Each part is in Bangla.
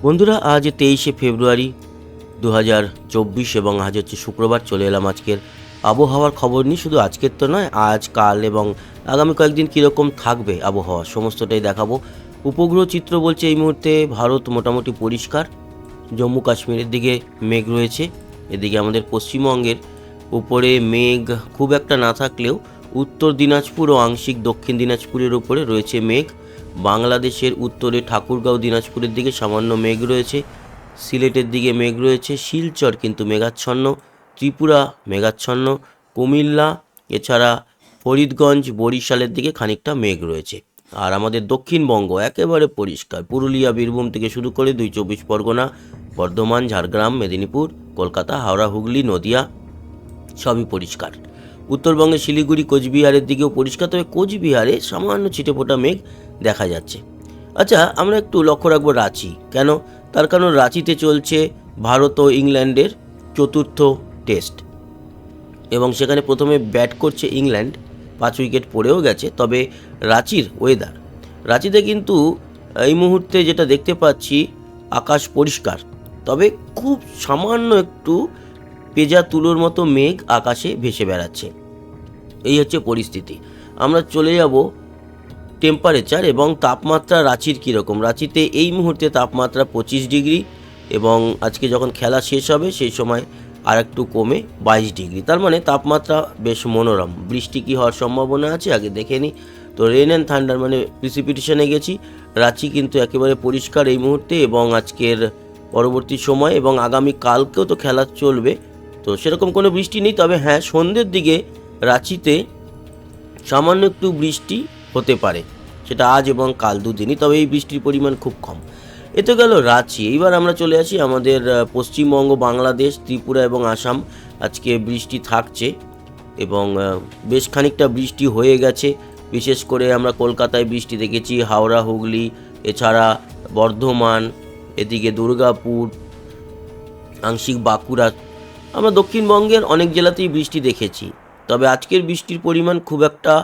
বন্ধুরা, আজ 23শে ফেব্রুয়ারি 2024 এবং আজ হচ্ছে শুক্রবার। চলে এলাম আজকের আবহাওয়ার খবর নিয়ে। শুধু আজকের তো নয়, আজ কাল এবং আগামী কয়েকদিন কীরকম থাকবে আবহাওয়া সমস্তটাই দেখাবো। উপগ্রহ চিত্র বলছে এই মুহূর্তে ভারত মোটামুটি পরিষ্কার। জম্মু কাশ্মীরের দিকে মেঘ রয়েছে, এদিকে আমাদের পশ্চিমবঙ্গের উপরে মেঘ খুব একটা না থাকলেও উত্তর দিনাজপুর ও আংশিক দক্ষিণ দিনাজপুরের উপরে রয়েছে মেঘ। বাংলাদেশের উত্তরে ঠাকুরগাঁও দিনাজপুরের দিকে সামান্য মেঘ রয়েছে, সিলেটের দিকে মেঘ রয়েছে, শিলচর কিন্তু মেঘাচ্ছন্ন, ত্রিপুরা মেঘাচ্ছন্ন, কুমিল্লা এছাড়া ফরিদগঞ্জ বরিশালের দিকে খানিকটা মেঘ রয়েছে। আর আমাদের দক্ষিণবঙ্গ একেবারে পরিষ্কার, পুরুলিয়া বীরভূম থেকে শুরু করে 24 পরগনা, বর্ধমান, ঝাড়গ্রাম, মেদিনীপুর, কলকাতা, হাওড়া, হুগলি, নদিয়া সবই পরিষ্কার। উত্তরবঙ্গের শিলিগুড়ি কোচবিহারের দিকেও পরিষ্কার, তবে কোচবিহারে সামান্য ছিটেফোঁটা মেঘ দেখা যাচ্ছে। আচ্ছা, আমরা একটু লক্ষ্য রাখবো রাঁচি। কেন? তার কারণ রাঁচিতে চলছে ভারত ও ইংল্যান্ডের চতুর্থ টেস্ট এবং সেখানে প্রথমে ব্যাট করছে ইংল্যান্ড, 5 উইকেট পড়েও গেছে। তবে রাঁচির ওয়েদার, রাঁচিতে কিন্তু এই মুহূর্তে যেটা দেখতে পাচ্ছি আকাশ পরিষ্কার, তবে খুব সামান্য একটু পেঁজা তুলোর মতো মেঘ আকাশে ভেসে বেড়াচ্ছে। এই হচ্ছে পরিস্থিতি। আমরা চলে যাব টেম্পারেচার এবং তাপমাত্রা রাঁচির কীরকম। রাঁচিতে এই মুহূর্তে তাপমাত্রা 25 ডিগ্রি এবং আজকে যখন খেলা শেষ হবে সেই সময় আর একটু কমে 22 ডিগ্রি। তার মানে তাপমাত্রা বেশ মনোরম। বৃষ্টি কি হওয়ার সম্ভাবনা আছে আগে দেখে নিই। তো রেন অ্যান্ড থান্ডার মানে প্রিসিপিটেশনে গেছি। রাঁচি কিন্তু একেবারে পরিষ্কার এই মুহূর্তে এবং আজকের পরবর্তী সময় এবং আগামী কালকেও তো খেলা চলবে, তো সেরকম কোনো বৃষ্টি নেই। তবে হ্যাঁ, সন্ধ্যের দিকে রাঁচিতে সামান্য একটু বৃষ্টি হতে পারে, সেটা আজ এবং কাল দুদিনই, তবে এই বৃষ্টির পরিমাণ খুব কম। এ তো গেল রাঁচি। এইবার আমরা চলে আসি আমাদের পশ্চিমবঙ্গ, বাংলাদেশ, ত্রিপুরা এবং আসাম। আজকে বৃষ্টি থাকছে এবং বেশ খানিকটা বৃষ্টি হয়ে গেছে। বিশেষ করে আমরা কলকাতায় বৃষ্টি দেখেছি, হাওড়া, হুগলি এছাড়া বর্ধমান, এদিকে দুর্গাপুর, আংশিক বাঁকুড়া। আমরা দক্ষিণবঙ্গের অনেক জেলাতেই বৃষ্টি দেখেছি, তবে আজকের বৃষ্টির পরিমাণ খুব একটা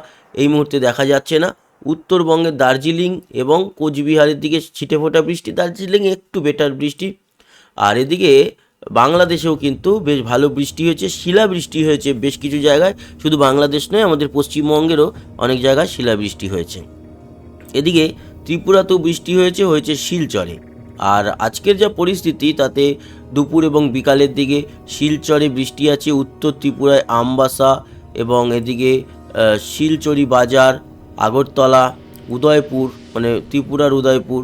এই মুহূর্তে দেখা যাচ্ছে না। উত্তরবঙ্গের দার্জিলিং এবং কোচবিহারের দিকে ছিটেফোঁটা বৃষ্টি, দার্জিলিংয়ে একটু বেটার বৃষ্টি। আর এদিকে বাংলাদেশেও কিন্তু বেশ ভালো বৃষ্টি হয়েছে, শিলাবৃষ্টি হয়েছে বেশ কিছু জায়গায়। শুধু বাংলাদেশ নয়, আমাদের পশ্চিমবঙ্গেরও অনেক জায়গায় শিলাবৃষ্টি হয়েছে। এদিকে ত্রিপুরাতেও বৃষ্টি হয়েছে শিলচরে। আর আজকের যা পরিস্থিতি তাতে দুপুর এবং বিকালের দিকে শিলচরে বৃষ্টি আছে, উত্তর ত্রিপুরায় আমবাসা এবং এদিকে শিলচরি বাজার, আগরতলা, উদয়পুর মানে ত্রিপুরার উদয়পুর,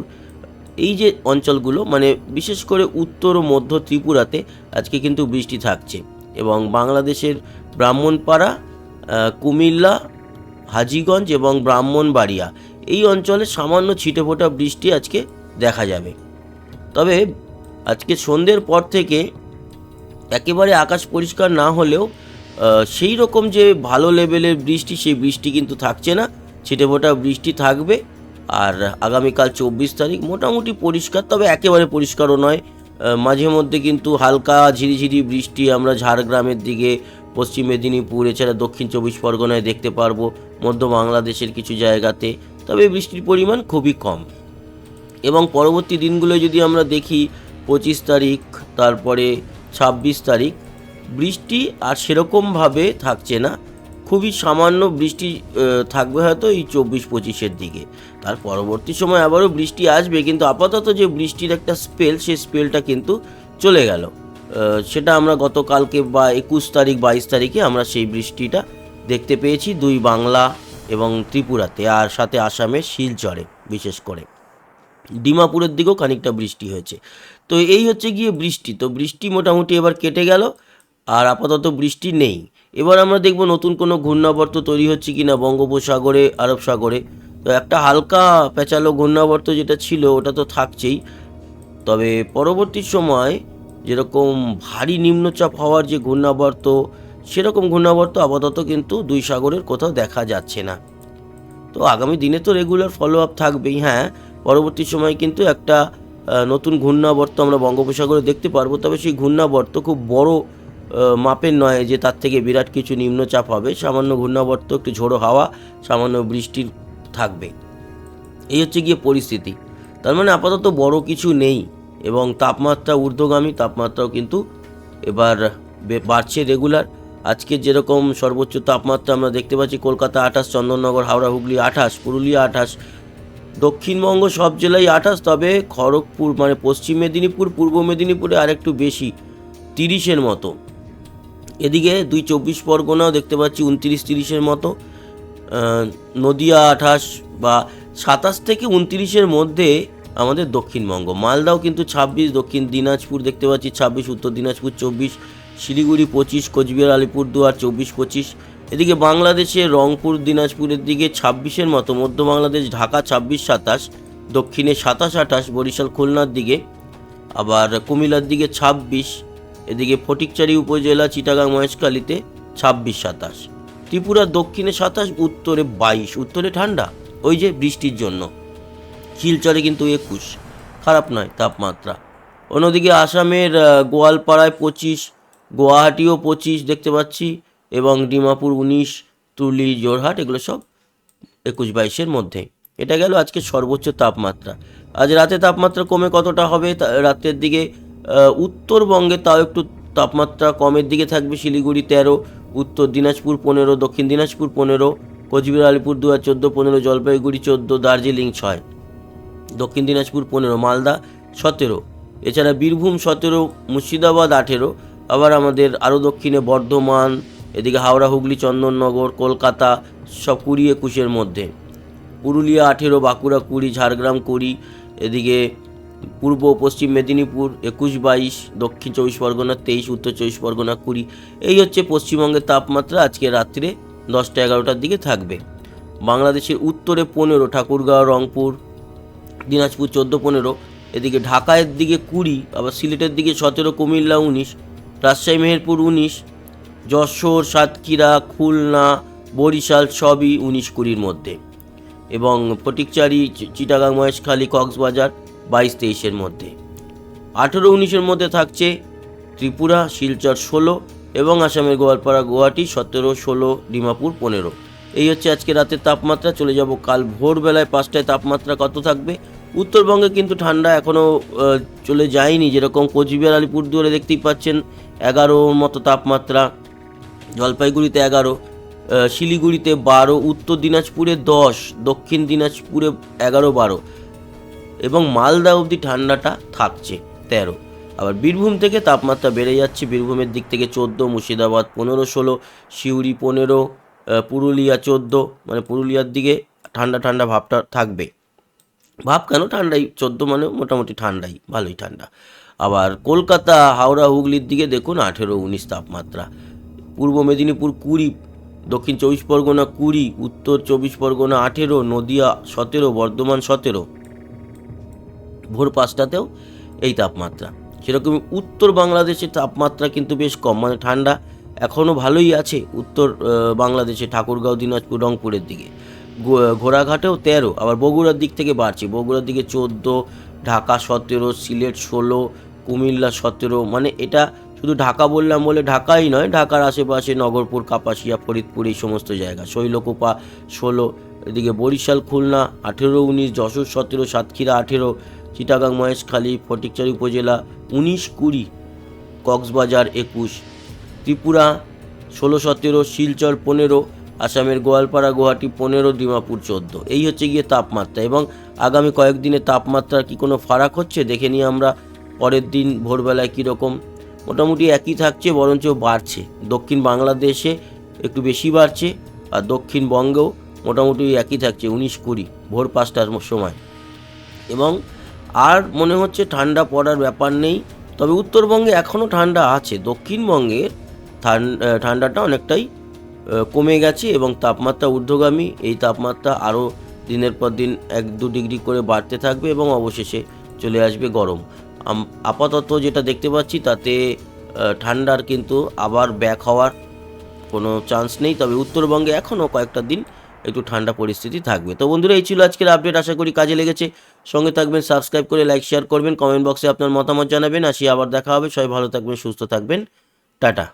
এই যে অঞ্চলগুলো মানে বিশেষ করে উত্তর ও মধ্য ত্রিপুরাতে আজকে কিন্তু বৃষ্টি থাকছে। এবং বাংলাদেশের ব্রাহ্মণপাড়া, কুমিল্লা, হাজীগঞ্জ এবং ব্রাহ্মণবাড়িয়া এই অঞ্চলে সামান্য ছিটেফোঁটা বৃষ্টি আজকে দেখা যাবে। তবে আজকে সন্ধ্যের পর থেকে একেবারে আকাশ পরিষ্কার না হলেও সেই রকম যে ভালো লেভেলের বৃষ্টি, সেই বৃষ্টি কিন্তু থাকছে না, ছিটেফোঁটা বৃষ্টি থাকবে। আর আগামীকাল 24 তারিখ মোটামুটি পরিষ্কার, তবে একেবারে পরিষ্কারও নয়। মাঝে মধ্যে কিন্তু হালকা ঝিরিঝিরি বৃষ্টি আমরা ঝাড়গ্রামের দিকে, পশ্চিম মেদিনীপুর এছাড়া দক্ষিণ 24 পরগনায় দেখতে পারবো, মধ্য বাংলাদেশের কিছু জায়গাতে। তবে বৃষ্টির পরিমাণ খুবই কম। এবং পরবর্তী দিনগুলো যদি আমরা দেখি, 25 তারিখ তারপরে 26 তারিখ বৃষ্টি আর সেরকমভাবে থাকছে না, খুবই সামান্য বৃষ্টি থাকবে হয়তো এই 24-25-এর দিকে। তার পরবর্তী সময় আবারও বৃষ্টি আসবে, কিন্তু আপাতত যে বৃষ্টির একটা স্পেল, সেই স্পেলটা কিন্তু চলে গেল। সেটা আমরা গতকালকে বা 21 তারিখ 22 তারিখে আমরা সেই বৃষ্টিটা দেখতে পেয়েছি দুই বাংলা এবং ত্রিপুরাতে, আর সাথে আসামের শিলচরে, বিশেষ করে ডিমাপুরের দিকেও খানিকটা বৃষ্টি হয়েছে। তো এই হচ্ছে গিয়ে বৃষ্টি। তো বৃষ্টি মোটামুটি এবার কেটে গেল, আর আপাতত বৃষ্টি নেই। এবার আমরা দেখব নতুন কোনো ঘূর্ণাবর্ত তৈরি হচ্ছে কি না বঙ্গোপসাগরে, আরব সাগরে। তো একটা হালকা প্যাঁচালো ঘূর্ণাবর্ত যেটা ছিল ওটা তো থাকছেই, তবে পরবর্তী সময় যেরকম ভারী নিম্নচাপ হওয়ার যে ঘূর্ণাবর্ত, সেরকম ঘূর্ণাবর্ত আপাতত কিন্তু দুই সাগরের কোথাও দেখা যাচ্ছে না। তো আগামী দিনে তো রেগুলার ফলো আপ থাকবেই। হ্যাঁ, পরবর্তী সময় কিন্তু একটা নতুন ঘূর্ণাবর্ত আমরা বঙ্গোপসাগরে দেখতে পারবো, তবে সেই ঘূর্ণাবর্ত খুব বড় মাপের নয় যে তার থেকে বিরাট কিছু নিম্নচাপ হবে। সামান্য ঘূর্ণাবর্ত, একটু ঝোড়ো হাওয়া, সামান্য বৃষ্টির থাকবে। এই হচ্ছে গিয়ে পরিস্থিতি। তার মানে আপাতত বড় কিছু নেই এবং তাপমাত্রা ঊর্ধ্বগামী, তাপমাত্রাও কিন্তু এবার বাড়ছে রেগুলার। আজকে যেরকম সর্বোচ্চ তাপমাত্রা আমরা দেখতে পাচ্ছি কলকাতা 28, চন্দননগর, হাওড়া, হুগলি 28, পুরুলিয়া 28, দক্ষিণবঙ্গ সব জেলায় 28, তবে খড়গপুর মানে পশ্চিম মেদিনীপুর, পূর্ব মেদিনীপুরে আরেকটু বেশি 30-এর মতো। এদিকে 2 24 পরগনাও দেখতে পাচ্ছি 29-30-এর মতো, নদিয়া 28 বা 27 থেকে 29-এর মধ্যে আমাদের দক্ষিণবঙ্গ। মালদাও কিন্তু 26, দক্ষিণ দিনাজপুর দেখতে পাচ্ছি 26, উত্তর দিনাজপুর 24, শিলিগুড়ি 25, কোচবিহার, আলিপুরদুয়ার 24-25। এদিকে বাংলাদেশে রংপুর, দিনাজপুরের দিকে 26-এর মতো, মধ্য বাংলাদেশ ঢাকা 26-27, দক্ষিণে 27-28, বরিশাল খুলনার দিকে, আবার কুমিল্লার দিকে 26, এদিকে ফটিকচারি উপজেলা, চিটাগাং, মহেশখালীতে 26-27, ত্রিপুরার দক্ষিণে 27, উত্তরে 22, উত্তরে ঠান্ডা ওই যে বৃষ্টির জন্য। শিলচরে কিন্তু 21, খারাপ নয় তাপমাত্রা। অন্যদিকে আসামের গোয়ালপাড়ায় 25, গুয়াহাটিও 25 দেখতে পাচ্ছি, এবং ডিমাপুর 19, তুলি, জোরহাট এগুলো সব 21-22-এর মধ্যে। এটা গেল আজকে সর্বোচ্চ তাপমাত্রা। আজ রাতে তাপমাত্রা কমে কতটা হবে রাতের দিকে উত্তরবঙ্গে তাও একটু তাপমাত্রা কমের দিকে থাকবে। শিলিগুড়ি 13, উত্তর দিনাজপুর 15, দক্ষিণ দিনাজপুর 15, কোচবিহার, আলিপুরদুয়ার 14, 15, জলপাইগুড়ি 14, দার্জিলিং 6, দক্ষিণ দিনাজপুর 15, মালদা 17, এছাড়া বীরভূম 17, মুর্শিদাবাদ 18, আবার আমাদের আরও দক্ষিণে বর্ধমান, এদিকে হাওড়া, হুগলি, চন্দননগর, কলকাতা সব 20-21-এর মধ্যে, পুরুলিয়া 18, বাঁকুড়া 20, ঝাড়গ্রাম 20, এদিকে পূর্ব পশ্চিম মেদিনীপুর 21-22, দক্ষিণ 24 পরগনা 23, উত্তর 24 পরগনা 20। এই হচ্ছে পশ্চিমবঙ্গের তাপমাত্রা আজকে রাত্রে 10টা-11টার দিকে থাকবে। বাংলাদেশের উত্তরে 15, ঠাকুরগাঁও, রংপুর, দিনাজপুর 14-15, এদিকে ঢাকার দিকে 20, আবার সিলেটের দিকে 17, কুমিল্লা 19, রাজশাহী, মেহেরপুর 19, যশোর, সাতক্ষীরা, খুলনা, বরিশাল সবই 19-20-এর মধ্যে, এবং ফটিকচারি, চিটাগাং, মহেশখালী, কক্সবাজার 22-23-এর মধ্যে। 18-19-এর মধ্যে থাকছে ত্রিপুরা, শিলচর 16, এবং আসামের গোয়ালপাড়া, গুয়াহাটি 17, 16, ডিমাপুর 15। এই হচ্ছে আজকে রাতের তাপমাত্রা। চলে যাব কাল ভোরবেলায় 5টায় তাপমাত্রা কত থাকবে। উত্তরবঙ্গে কিন্তু ঠান্ডা এখনও চলে যায়নি, যেরকম কোচবিহার, আলিপুরদুয়ারে দেখতেই পাচ্ছেন 11 মতো তাপমাত্রা, জলপাইগুড়িতে 11, শিলিগুড়িতে 12, উত্তর দিনাজপুরে 10, দক্ষিণ দিনাজপুরে 11-12, এবং মালদা অবধি ঠান্ডাটা থাকছে 13। আবার বীরভূম থেকে তাপমাত্রা বেড়ে যাচ্ছে, বীরভূমের দিক থেকে 14, মুর্শিদাবাদ 15-16, সিউড়ি 15, পুরুলিয়া 14, মানে পুরুলিয়ার দিকে ঠান্ডা ঠান্ডা ভাবটা থাকবে। ভাব কেন, ঠান্ডাই 14 মানে মোটামুটি ঠান্ডাই, ভালোই ঠান্ডা। আবার কলকাতা, হাওড়া, হুগলির দিকে দেখুন 18-19 তাপমাত্রা, পূর্ব মেদিনীপুর 20, দক্ষিণ 24 পরগনা 20, উত্তর 24 পরগনা 18, নদিয়া 17, বর্ধমান 17, ভোর 5টাতেও এই তাপমাত্রা। সেরকমই উত্তর বাংলাদেশের তাপমাত্রা কিন্তু বেশ কম, মানে ঠান্ডা এখনও ভালোই আছে উত্তর বাংলাদেশে, ঠাকুরগাঁও, দিনাজপুর, রংপুরের দিকে, ঘোড়াঘাটেও 13, আবার বগুড়ার দিক থেকে বাড়ছে, বগুড়ার দিকে 14, ঢাকা 17, সিলেট 16, কুমিল্লা 17, মানে এটা শুধু ঢাকা বললাম বলে ঢাকাই নয়, ঢাকার আশেপাশে নগরপুর, কাপাসিয়া, ফরিদপুর এই সমস্ত জায়গা, শৈলকুপা 16, এদিকে বরিশাল, খুলনা 18-19, যশোর 17, সাতক্ষীরা 18, চিটাগাং, মহেশখালী, ফটিকচারি উপজেলা 19-20, কক্সবাজার 21, ত্রিপুরা 16-17, শিলচর 15, আসামের গোয়ালপাড়া, গুয়াহাটি 15, ডিমাপুর 14। এই হচ্ছে গিয়ে তাপমাত্রা। এবং আগামী কয়েকদিনে তাপমাত্রার কি কোনো ফারাক হচ্ছে দেখে নিই আমরা পরের দিন ভোরবেলায় কীরকম। মোটামুটি একই থাকছে, বরঞ্চ বাড়ছে, দক্ষিণ বাংলাদেশে একটু বেশি বাড়ছে, আর দক্ষিণবঙ্গেও মোটামুটি একই থাকছে 19-20 ভোর 5টার সময়। এবং আর মনে হচ্ছে ঠান্ডা পড়ার ব্যাপার নেই, তবে উত্তরবঙ্গে এখনও ঠান্ডা আছে, দক্ষিণবঙ্গের ঠান্ডাটা অনেকটাই কমে গেছে, এবং তাপমাত্রা ঊর্ধ্বগামী। এই তাপমাত্রা আরও দিনের পর দিন 1-2 ডিগ্রি করে বাড়তে থাকবে, এবং অবশেষে চলে আসবে গরম। আপাতত যেটা দেখতে পাচ্ছি তাতে ঠান্ডার কিন্তু আবার ব্যাক হওয়ার কোনো চান্স নেই, তবে উত্তরবঙ্গে এখনও কয়েকটা দিন একটু ঠান্ডা পরিস্থিতি থাকবে। তো বন্ধুরা, এই ছিল আজকের আপডেট, আশা করি কাজে লেগেছে। সঙ্গে থাকবেন, সাবস্ক্রাইব করে লাইক শেয়ার করবেন, কমেন্ট বক্সে আপনার মতামত জানাবেন। আসি আবার দেখা হবে, সবাই ভালো থাকবেন, সুস্থ থাকবেন, টাটা।